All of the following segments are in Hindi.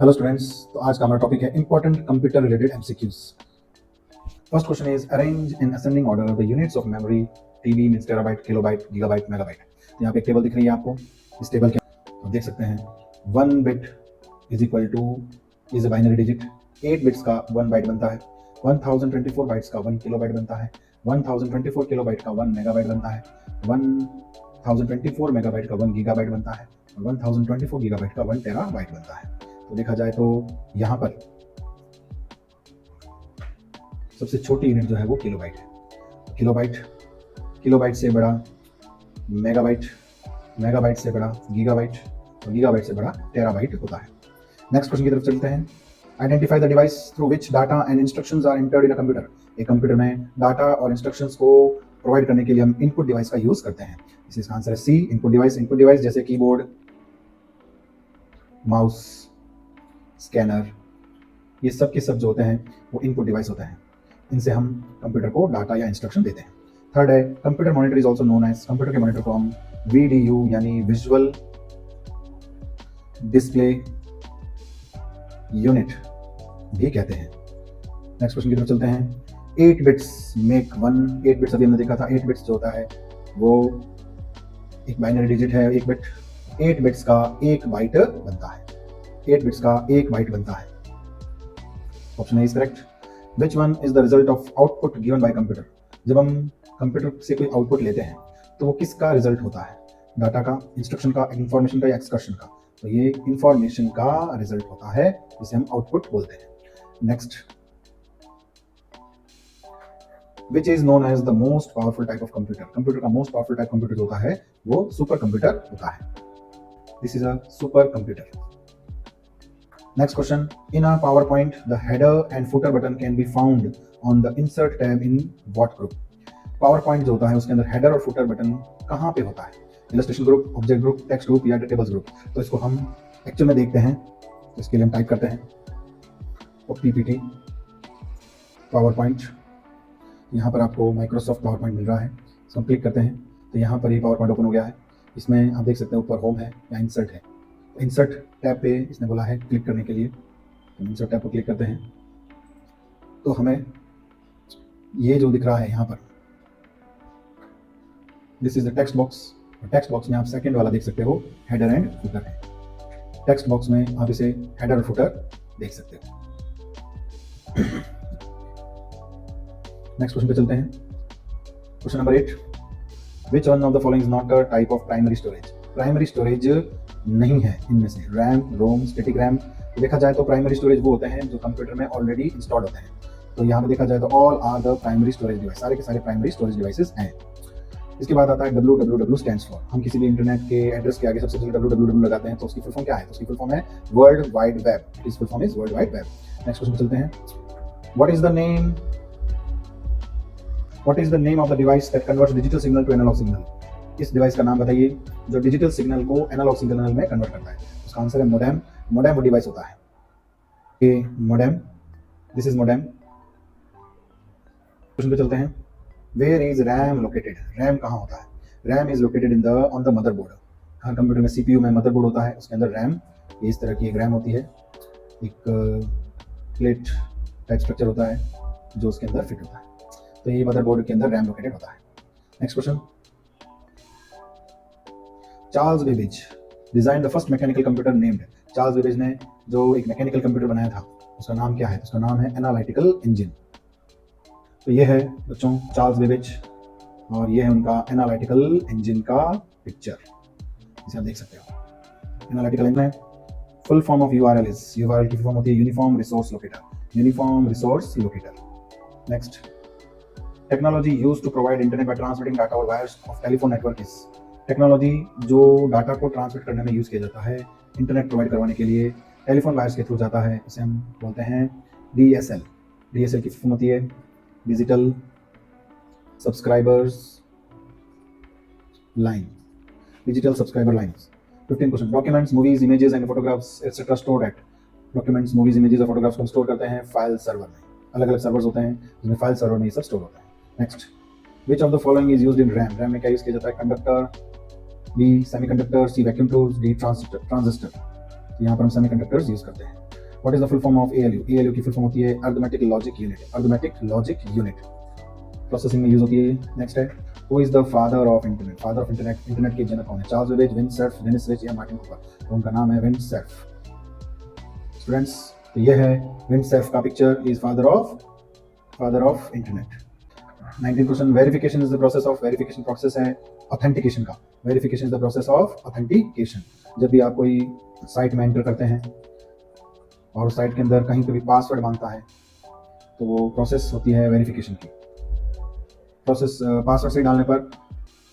हेलो स्टूडेंट्स, तो आज का हमारा टॉपिक है important computer related MCQs. First question is arrange in ascending order the units of memory. TB means terabyte, kilobyte, gigabyte, megabyte. तो यहाँ पे एक टेबल दिख रही है आपको। इस टेबल के आप देख सकते हैं 1 bit is equal two is a binary digit. 8 bits का 1 बाइट बनता है। 1024 बाइट्स का 1 किलोबाइट बनता है। 1024 किलोबाइट का 1 मेगाबाइट बनता है। 1024 मेगाबाइट का 1 गीगाबाइट बनता है। 1024 गीगाबाइट का 1 टेराबाइट बनता है। तो देखा जाए तो यहाँ पर सबसे छोटी यूनिट जो है वो किलोबाइट है। किलोबाइट से बड़ा मेगाबाइट, मेगाबाइट से बड़ा गीगाबाइट, और गीगाबाइट से बड़ा टेराबाइट होता है। नेक्स्ट क्वेश्चन की तरफ चलते हैं। Identify the device through which data and instructions are entered in a computer. एक कंप्यूटर में डाटा और इंस्ट्रक्शंस को प्रोवाइड करने के लिए हम इनपुट डिवाइस का यूज करते हैं। इसका आंसर है सी, इनपुट डिवाइस। इनपुट डिवाइस जैसे कीबोर्ड, माउस, स्कैनर, ये सब के सब जो होते हैं वो इनपुट डिवाइस होते हैं। इनसे हम कंप्यूटर को डाटा या इंस्ट्रक्शन देते हैं। थर्ड है computer monitor is also known as. Computer के मॉनिटर को हम VDU यानी विजुअल डिस्प्ले यूनिट भी कहते हैं। नेक्स्ट क्वेश्चन की तरफ चलते हैं। 8 बिट्स मेक 1। 8 बिट्स अभी हमने देखा था। 8 बिट्स जो होता है वो एक बाइनरी डिजिट है, 1 बिट। 8 बिट्स का 1 बाइट बनता है। 8 बिट्स का 1 बाइट बनता है। Option A is correct. Which one is the result of output given by computer. जब हम कंप्यूटर से कोई आउटपुट लेते हैं तो वो किसका रिजल्ट होता है? डाटा का, इंस्ट्रक्शन का, इंफॉर्मेशन का या एक्सकर्शन का? तो ये इंफॉर्मेशन का रिजल्ट होता है, जिसे हम आउटपुट बोलते हैं। Next, which is known as the most powerful type of computer. Computer का मोस्ट पावरफुल टाइप कंप्यूटर जो होता है वो सुपर कंप्यूटर होता है। This is a super computer. Next question. In a PowerPoint, the header and footer button can be found on the Insert tab in what group? PowerPoint जो होता है उसके अंदर header और footer button कहाँ पे होता है? Illustration group, object group, text group या tables group? तो इसको हम एक्चुअल में देखते हैं। तो इसके लिए हम टाइप करते हैं PPT PowerPoint। यहाँ पर आपको Microsoft PowerPoint मिल रहा है। इसको हम क्लिक करते हैं तो यहाँ पर ये PowerPoint ओपन हो गया है। इसमें आप देख सकते हैं ऊपर होम है या इंसर्ट है। इंसर्ट टैब पे इसने बोला है क्लिक करने के लिए। तो इंसर्ट टैब पर क्लिक करते हैं तो हमें ये जो दिख रहा है यहाँ पर, this is the text box. Text box में आप सेकंड वाला देख सकते हो, हेडर एंड फुटर है। टेक्स्ट बॉक्स में आप इसे हेडर और फुटर देख सकते हो। नेक्स्ट क्वेश्चन पे चलते हैं। Question number 8। Which one of the following is not a type of primary storage. Primary storage नहीं है इनमें से। रैम, रोम, स्टैटिक रैम। तो देखा जाए तो प्राइमरी स्टोरेज वो होते हैं जो कंप्यूटर में ऑलरेडी इंस्टॉल्ड होते हैं। तो यहाँ पे देखा जाए तो all are the primary storage device, सारे के सारे प्राइमरी स्टोरेज डिवाइसेस हैं। इसके बाद आता है www स्टैंड्स फॉर। हम किसी भी इंटरनेट के एड्रेस के आगे सबसे पहले www लगाते हैं तो उसकी फुल फॉर्म क्या है? तो उसकी फुल फॉर्म है world wide web. It full form is world wide web. Next question चलते हैं। What is the name of the device that converts digital signal to analog signal. इस डिवाइस का नाम बताइए जो डिजिटल सिग्नल को एनालॉग सिग्नल में कन्वर्ट करता है। उसका आंसर है मोडेम। मोडेम वो डिवाइस होता है। ये modem, this is modem. Question पे चलते हैं। Where is RAM located. RAM कहाँ होता है? RAM is located in the on the motherboard. हर कंप्यूटर में CPU में मदरबोर्ड होता है, उसके अंदर रैम, ये इस तरह की एक रैम होती है। एक प्लेट टाइप स्ट्रक्चर होता है जो उसके अंदर फिट होता है। तो ये मदरबोर्ड के अंदर रैम लोकेटेड होता है। Next question. Charles Babbage design the first mechanical computer named. Charles Babbage ने जो एक मैकेनिकल कंप्यूटर बनाया था उसका नाम क्या है? उसका नाम है एनालिटिकल इंजन। तो ये है बच्चों चार्ल्स बेबेज और ये है उनका एनालिटिकल इंजन का पिक्चर, इसे आप देख सकते हो। एनालिटिकल इंजन है। Full form of URL is, URL की फुल फॉर्म होती है uniform resource locator. Uniform resource locator. Next, technology used to provide internet by transmitting data over wires of telephone network is. Technology जो डाटा को ट्रांसमिट करने में यूज़ किया जाता है, इंटरनेट प्रोवाइड करवाने के लिए टेलीफोन वायर्स के थ्रू जाता है, इसे हम बोलते हैं DSL। DSL की फॉर्म होती है digital subscribers line, digital subscriber lines. 15 question. Documents, movies, images and photographs etcetera stored at. Documents, movies, images और फोटोग्राफ्स को स्टोर करते हैं फाइल सर्वर में। अलग अलग सर्वर्स होते हैं जिसमें फाइल सर्वर में ये सब स्टोर होता है। Next, which of the following is used in RAM. RAM में क्या यूज किया जाता है? Conductor, B semiconductor, C vacuum tools, D transistor. यहाँ पर हम सेमीकंडक्टर्स यूज करते हैं। What is the full form of ALU? ALU की फुल फॉर्म होती है arithmetic logic unit, arithmetic logic unit, processing में यूज होती है। नेक्स्ट है who is the father of internet? Father of internet, internet के जनक कौन है? Charles Babbage, Vint Cerf, Dennis Ritchie या मार्टिन कूपर? तो उनका नाम है विंड सर्फ। स्टूडेंट्स, तो ये है विंड सर्फ का picture, is father of internet. 19 question, verification is the process of, verification process है ऑथेंटिकेशन का, verification is the process of authentication. जब भी आप कोई साइट में एंटर करते हैं और उस साइट के अंदर कहीं पे भी पासवर्ड मांगता है तो वो प्रोसेस होती है वेरिफिकेशन की। प्रोसेस पासवर्ड से डालने पर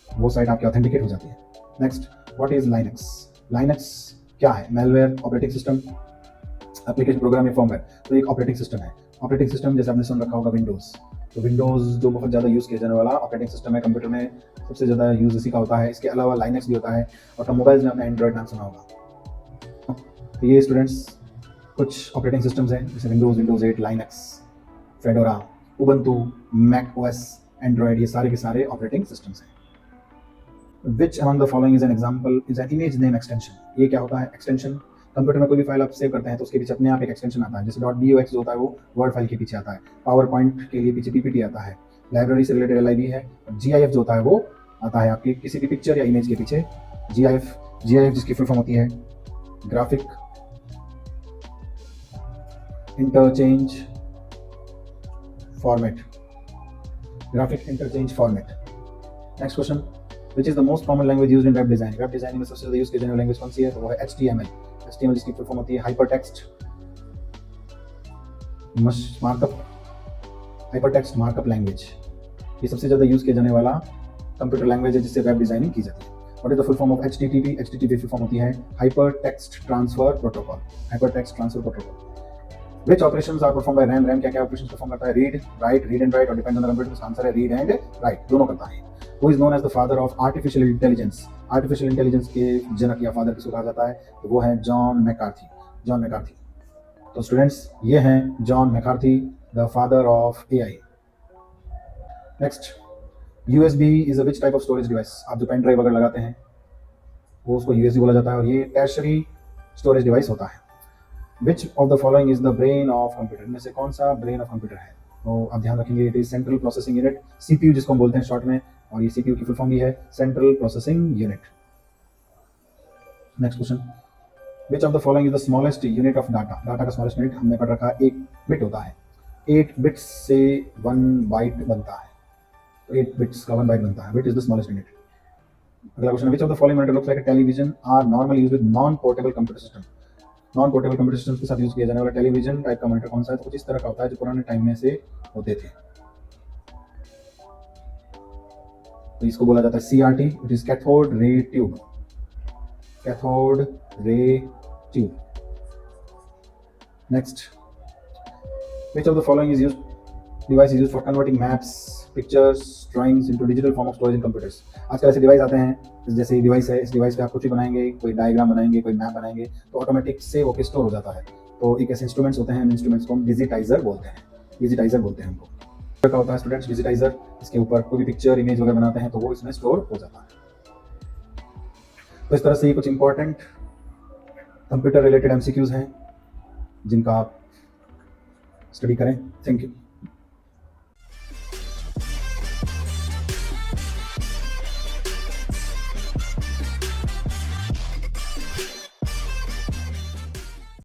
वो साइट आपकी ऑथेंटिकेट हो जाती है। Next, what is Linux? Linux क्या है? Malware, operating system, application, program या फर्मवेयर। तो एक ऑपरेटिंग सिस्टम है। ऑपरेटिंग सिस्टम जैसे आपने सुन रखा होगा विंडोज, तो विंडोज जो बहुत ज़्यादा यूज़ किया जाने वाला ऑपरेटिंग सिस्टम है कंप्यूटर में, सबसे ज़्यादा यूज़ इसी का होता है। इसके अलावा लाइनक्स भी होता है और मोबाइल्स में आपने एंड्रॉइड नाम सुना होगा। तो ये स्टूडेंट्स कुछ ऑपरेटिंग सिस्टम्स हैं जैसे Windows 8, Linux, Fedora, Ubuntu, Mac OS, Android, ये सारे के सारे ऑपरेटिंग सिस्टम्स हैं। Which among the following is an example is an image name extension? ये क्या होता है? एक्सटेंशन। कंप्यूटर में कोई भी फाइल आप सेव करते हैं तो उसके पीछे अपने आप एक एक्सटेंशन आता है, जैसे .dox जो होता है वो वर्ड फाइल के पीछे आता है, पावर पॉइंट के लिए पीछे PPT आता है, लाइब्रेरी से रिलेटेड LIB है, GIF जो होता है वो आता है आपकी किसी भी पिक्चर या इमेज के पीछे। GIF जिसकी फुल फॉर्म होती है graphic interchange format, graphic interchange format. Next question, which is the most common language used in web designing? Web designing में सबसे ज़्यादा यूज की जाने वाली लैंग्वेज कौन सी है? तो वो है HTML। HTML जिसकी फुल फॉर्म होती है हाइपरटेक्स्ट मार्कअप लैंग्वेज। ये सबसे ज़्यादा यूज किया जाने वाला कंप्यूटर लैंग्वेज है जिससे वेब डिजाइनिंग की जाती है। What is the full form of HTTP? HTTP full form होती है hypertext transfer protocol, hypertext transfer protocol. Which operations are performed by RAM? RAM क्या क्या operations perform करता है? read and write और depends on the computer। Answer है read and write, दोनों करता है। Who is known as the father of artificial intelligence? artificial intelligence के जनक या फादर किसको कहा जाता है? तो वो है जॉन मैकार्थी। तो स्टूडेंट्स ये हैं John McCarthy, the father of AI। Next, USB is a which type of storage device? आप जो पेन ड्राइव वगैरह लगाते हैं वो उसको USB बोला जाता है और ये टर्शरी स्टोरेज डिवाइस होता है। Which of the following is the brain of computer? इनमें से कौन सा brain of computer है? तो आप ध्यान रखेंगे, it is central processing unit, CPU जिसको हम बोलते हैं शॉर्ट में, और ये CPU की फुल फॉर्म भी है central processing unit. Next question, which of the following is the smallest unit of data? Data का स्मॉलेस्ट यूनिट हमने पढ़ रखा 1 बिट होता है। 8 बिट्स से 1 बाइट बनता है, तो 8 बिट्स का 1 बाइट बनता है। Bit is the smallest unit. अगला question, which of the following monitor looks like a television are normally used with non portable computer system? Non portable computer systems के साथ यूज किया जाने वाला टेलीविजन टाइप का मॉनिटर कौन सा है? तो कुछ इस तरह का होता है जो पुराने टाइम में से होते थे, तो इसको बोला जाता है CRT। It is cathode ray tube, cathode ray tube. Next, which of the following is used device is used for converting maps, pictures, drawings into digital form of storage in computers? आजकल ऐसे डिवाइस आते हैं, जैसे ये डिवाइस है, इस डिवाइस पे आप कुछ भी बनाएंगे, कोई डायग्राम बनाएंगे, कोई मैप बनाएंगे तो ऑटोमेटिक से वो स्टोर हो जाता है। तो एक ऐसे इंस्ट्रूमेंट्स होते हैं, इंस्ट्रूमेंट्स को हम डिजिटाइजर बोलते हैं हमको। का होता है स्टूडेंट्स डिजिटाइजर, इसके ऊपर कोई भी पिक्चर इमेज वगैरह बनाते हैं तो वो इसमें स्टोर हो जाता है। तो इस तरह से ये कुछ इंपॉर्टेंट कंप्यूटर रिलेटेड MCQs हैं जिनका आप स्टडी करें। Thank you.